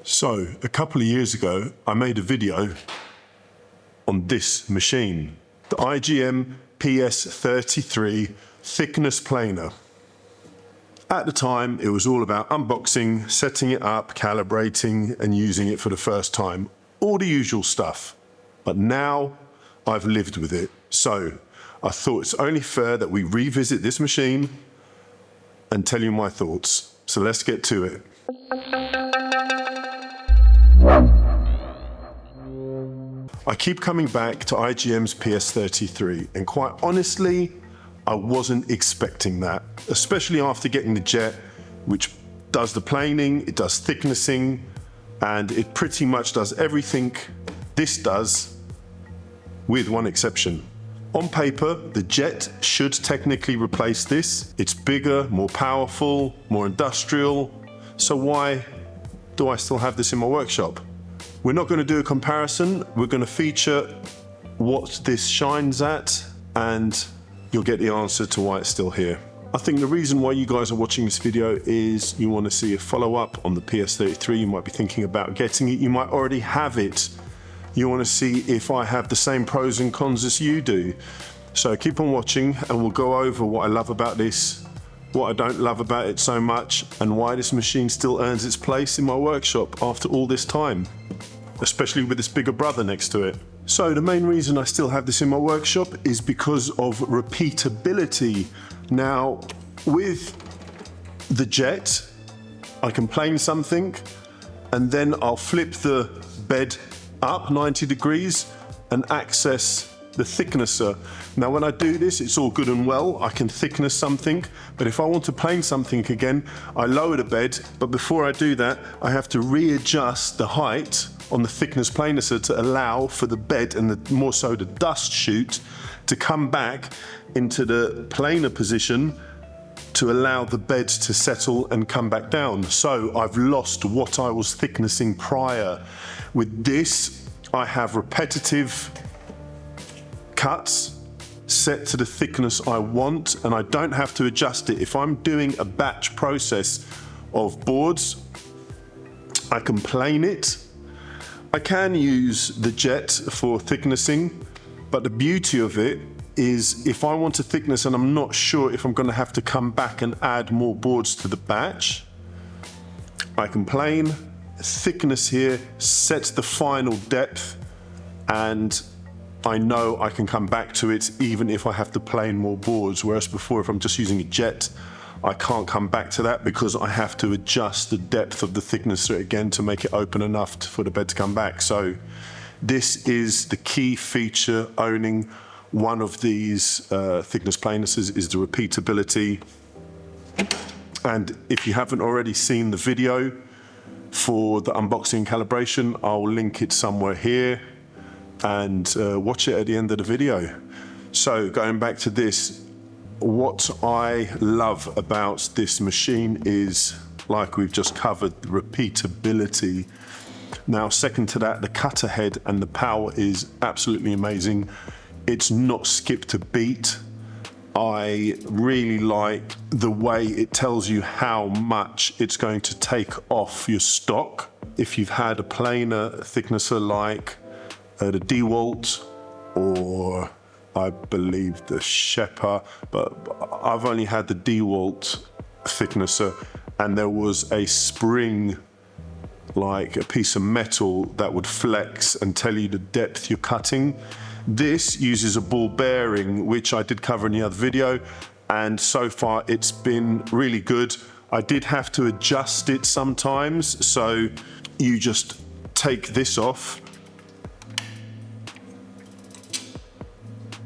So, a couple of years ago, I made a video on this machine, the IGM PS-33 thickness planer. At the time, it was all about unboxing, setting it up, calibrating, and using it for the first time. All the usual stuff. But now, I've lived with it. So, I thought it's only fair that we revisit this machine and tell you my thoughts. So let's get to it. I keep coming back to IGM's PS-33, and quite honestly, I wasn't expecting that, especially after getting the Jet, which does the planing, it does thicknessing, and it pretty much does everything this does, with one exception. On paper, the Jet should technically replace this. It's bigger, more powerful, more industrial, so why do I still have this in my workshop? We're not going to do a comparison, we're going to feature what this shines at, and you'll get the answer to why it's still here. I think the reason why you guys are watching this video is you want to see a follow-up on the PS-33. You might be thinking about getting it, you might already have it. You want to see if I have the same pros and cons as you do. So keep on watching and we'll go over what I love about this, what I don't love about it so much, and why this machine still earns its place in my workshop after all this time, especially with this bigger brother next to it. So the main reason I still have this in my workshop is because of repeatability. Now, with the Jet, I can plane something and then I'll flip the bed up 90 degrees and access the thicknesser. Now when I do this, it's all good and well, I can thickness something, but if I want to plane something again, I lower the bed, but before I do that, I have to readjust the height on the thickness planer to allow for the bed and more so the dust chute to come back into the planer position to allow the bed to settle and come back down. So I've lost what I was thicknessing prior. With this, I have repetitive cuts set to the thickness I want, and I don't have to adjust it. If I'm doing a batch process of boards, I can plane it. I can use the Jet for thicknessing, but the beauty of it is if I want to thickness and I'm not sure if I'm going to have to come back and add more boards to the batch, I can plane. Thickness here sets the final depth, and I know I can come back to it even if I have to plane more boards, whereas before, if I'm just using a Jet, I can't come back to that because I have to adjust the depth of the thicknesser again to make it open enough for the bed to come back. So this is the key feature owning one of these thickness planers is the repeatability. And if you haven't already seen the video for the unboxing calibration, I'll link it somewhere here and watch it at the end of the video. So going back to this, what I love about this machine is, like we've just covered, the repeatability. Now, second to that, the cutter head and the power is absolutely amazing. It's not skipped a beat. I really like the way it tells you how much it's going to take off your stock. If you've had a planer thicknesser like the DeWalt or I believe the Shepherd, but I've only had the DeWalt thicknesser, and there was a spring, like a piece of metal that would flex and tell you the depth you're cutting. This uses a ball bearing, which I did cover in the other video, and so far it's been really good. I did have to adjust it sometimes, so you just take this off.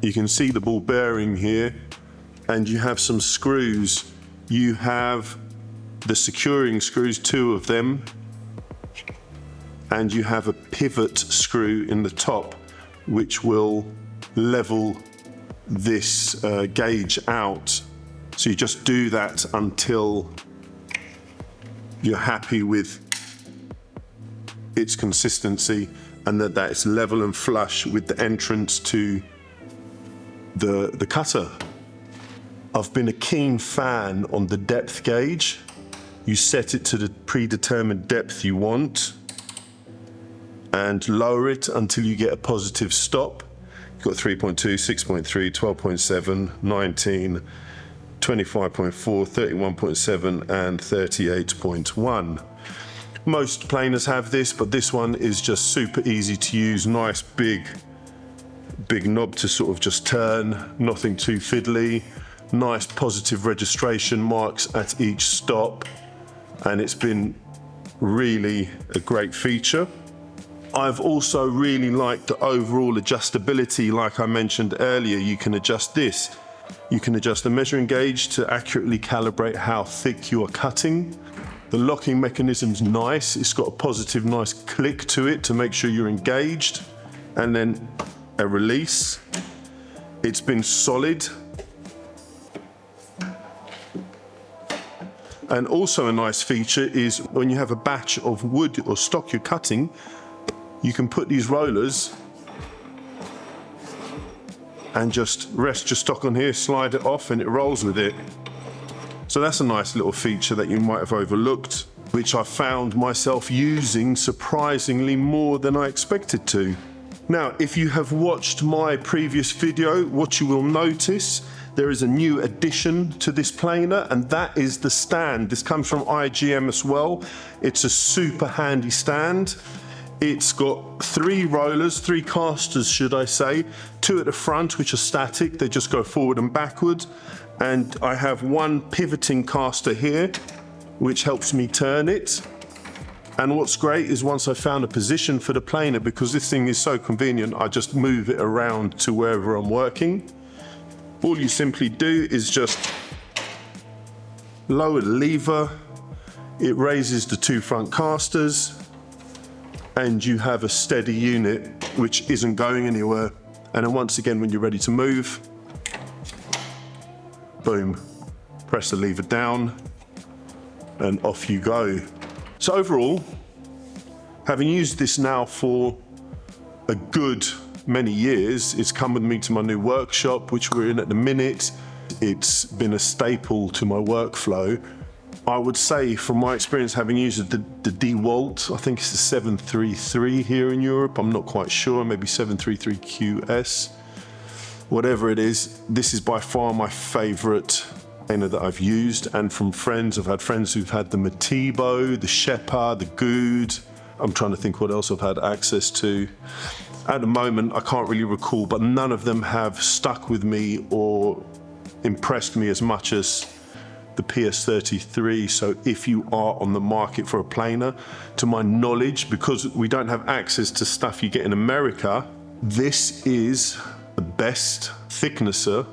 You can see the ball bearing here, and you have some screws. You have the securing screws, 2 of them, and you have a pivot screw in the top which will level this gauge out. So you just do that until you're happy with its consistency and that it's level and flush with the entrance to the cutter. I've been a keen fan on the depth gauge. You set it to the predetermined depth you want, and lower it until you get a positive stop. You've got 3.2, 6.3, 12.7, 19, 25.4, 31.7 and 38.1. Most planers have this, but this one is just super easy to use. Nice big knob to sort of just turn, nothing too fiddly. Nice positive registration marks at each stop, and it's been really a great feature. I've also really liked the overall adjustability. Like I mentioned earlier, you can adjust this. You can adjust the measuring gauge to accurately calibrate how thick you are cutting. The locking mechanism's nice. It's got a positive, nice click to it to make sure you're engaged. And then a release. It's been solid. And also a nice feature is when you have a batch of wood or stock you're cutting, you can put these rollers and just rest your stock on here, slide it off, and it rolls with it. So that's a nice little feature that you might have overlooked, which I found myself using surprisingly more than I expected to. Now, if you have watched my previous video, what you will notice, there is a new addition to this planer, and that is the stand. This comes from IGM as well. It's a super handy stand. It's got 3 rollers, 3 casters should I say, 2 at the front which are static, they just go forward and backward, and I have 1 pivoting caster here which helps me turn it. And what's great is once I found a position for the planer, because this thing is so convenient, I just move it around to wherever I'm working. All you simply do is just lower the lever, it raises the 2 front casters, and you have a steady unit which isn't going anywhere. And then once again, when you're ready to move, boom, press the lever down and off you go. So overall, having used this now for a good many years, it's come with me to my new workshop, which we're in at the minute. It's been a staple to my workflow. I would say from my experience having used the DeWalt, I think it's the 733 here in Europe, I'm not quite sure, maybe 733QS, whatever it is, this is by far my favorite planer that I've used. And from friends, I've had friends who've had the Matibo, the Shepard, the Good. I'm trying to think what else I've had access to. At the moment, I can't really recall, but none of them have stuck with me or impressed me as much as the PS-33. So if you are on the market for a planer, to my knowledge, because we don't have access to stuff you get in America, this is the best thicknesser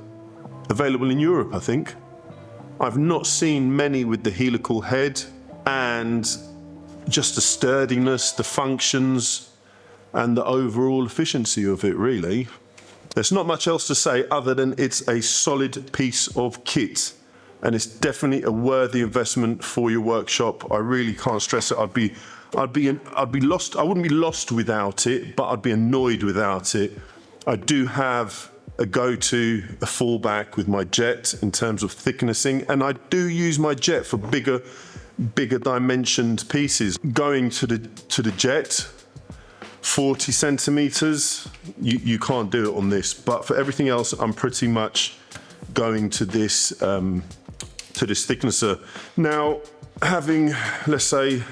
available in Europe, I think. I've not seen many with the helical head, and just the sturdiness, the functions, and the overall efficiency of it, really. There's not much else to say other than it's a solid piece of kit, and it's definitely a worthy investment for your workshop. I really can't stress it. I'd be lost. I wouldn't be lost without it, but I'd be annoyed without it. I do have a go-to, a fallback with my jet in terms of thicknessing, and I do use my jet for bigger dimensioned pieces. Going to the jet, 40 centimeters, you can't do it on this, but for everything else, I'm pretty much going to this thicknesser. Now, having, let's say,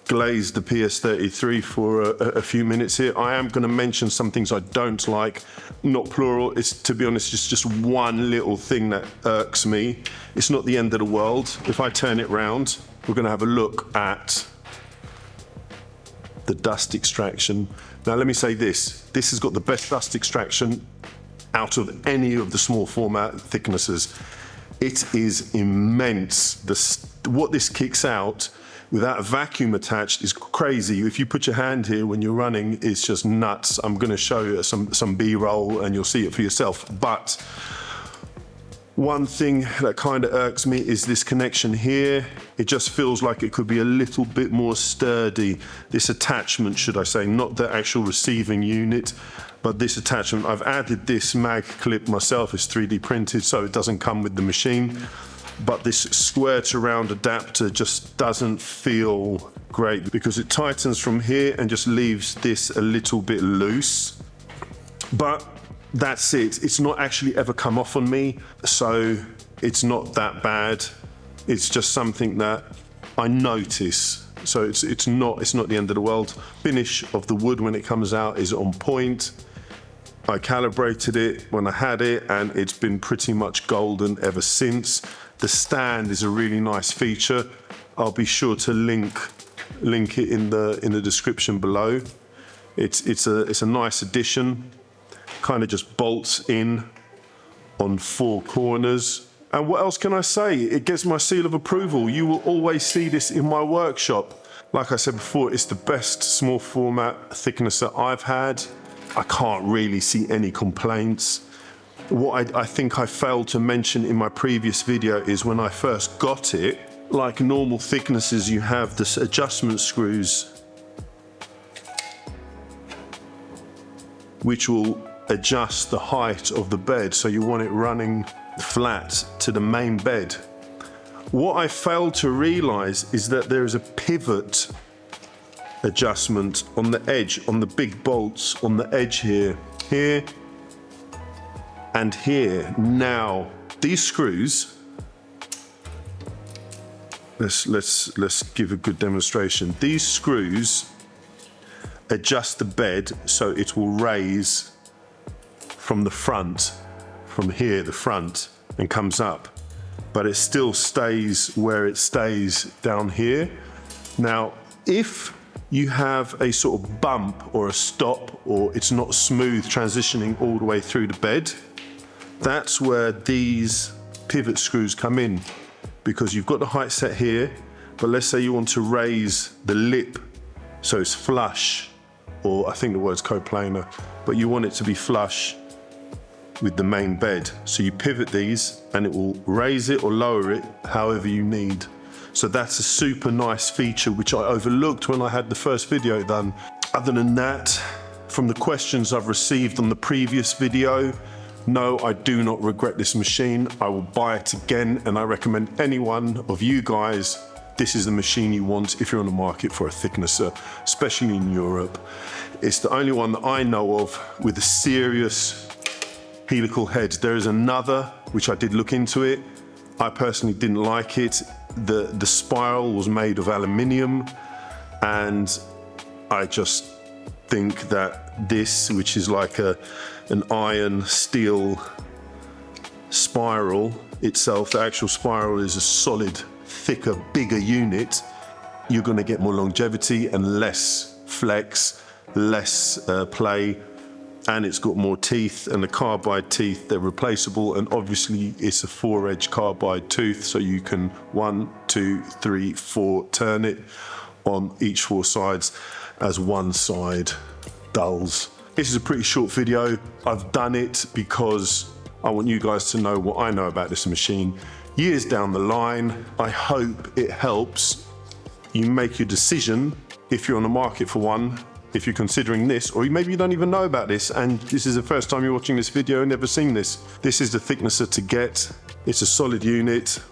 glazed the PS-33 for a few minutes here, I am going to mention some things I don't like. Not plural, it's, to be honest, just one little thing that irks me. It's not the end of the world. If I turn it round, we're going to have a look at the dust extraction. Now let me say this has got the best dust extraction out of any of the small format thicknessers. It is immense. What this kicks out without a vacuum attached is crazy. If you put your hand here when you're running, it's just nuts. I'm going to show you some B-roll and you'll see it for yourself. But one thing that kind of irks me is this connection here. It just feels like it could be a little bit more sturdy. This attachment, should I say, not the actual receiving unit, but this attachment. I've added this mag clip myself. It's 3D printed, so it doesn't come with the machine. but this square to round adapter just doesn't feel great because it tightens from here and just leaves this a little bit loose. But that's it. It's not actually ever come off on me, so it's not that bad. It's just something that I notice. So it's not the end of the world. Finish of the wood when it comes out is on point. I calibrated it when I had it and it's been pretty much golden ever since. The stand is a really nice feature. I'll be sure to link it in the description below. It's a nice addition. Kind of just bolts in on 4 corners. And what else can I say? It gets my seal of approval. You will always see this in my workshop. Like I said before, it's the best small format thicknesser I've had. I can't really see any complaints. What I think I failed to mention in my previous video is when I first got it, like normal thicknesses, you have this adjustment screws which will adjust the height of the bed, so you want it running flat to the main bed. What I failed to realize is that there is a pivot adjustment on the edge, on the big bolts on the edge here and here. Now these screws, let's give a good demonstration. These screws adjust the bed so it will raise from the front, from here, the front, and comes up, but it still stays where it stays down here. Now, if you have a sort of bump or a stop, or it's not smooth transitioning all the way through the bed, that's where these pivot screws come in, because you've got the height set here, but let's say you want to raise the lip so it's flush, or I think the word's coplanar, but you want it to be flush with the main bed. So you pivot these and it will raise it or lower it however you need. So that's a super nice feature which I overlooked when I had the first video done. Other than that, from the questions I've received on the previous video, no, I do not regret this machine. I will buy it again, and I recommend any one of you guys, this is the machine you want if you're on the market for a thicknesser, especially in Europe. It's the only one that I know of with a serious helical head. There is another which I did look into it. I personally didn't like it. The spiral was made of aluminium, and I just think that this, which is like an iron steel spiral itself, the actual spiral is a solid, thicker, bigger unit. You're going to get more longevity and less flex, less play, and it's got more teeth, and the carbide teeth, they're replaceable, and obviously it's a 4-edge carbide tooth, so you can 1, 2, 3, 4 turn it on each 4 sides as one side dulls. This is a pretty short video. I've done it because I want you guys to know what I know about this machine. Years down the line, I hope it helps you make your decision if you're on the market for one, if you're considering this, or maybe you don't even know about this and this is the first time you're watching this video and never seen this. This is the thicknesser to get. It's a solid unit.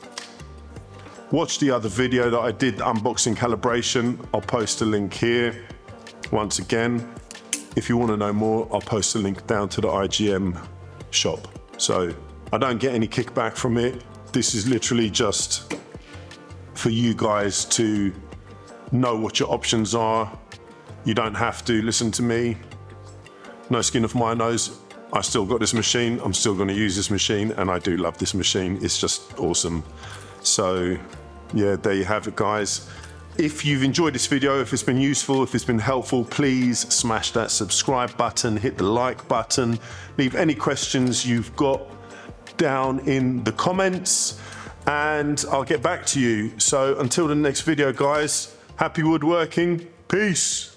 Watch the other video that I did, unboxing calibration. I'll post a link here. Once again, if you want to know more, I'll post a link down to the IGM shop. So I don't get any kickback from it. This is literally just for you guys to know what your options are. You don't have to listen to me. No skin off my nose. I still got this machine. I'm still going to use this machine, and I do love this machine. It's just awesome. So yeah, there you have it, guys. If you've enjoyed this video, if it's been useful, if it's been helpful, please smash that subscribe button, hit the like button, leave any questions you've got down in the comments, and I'll get back to you. So until the next video, guys, happy woodworking. Peace.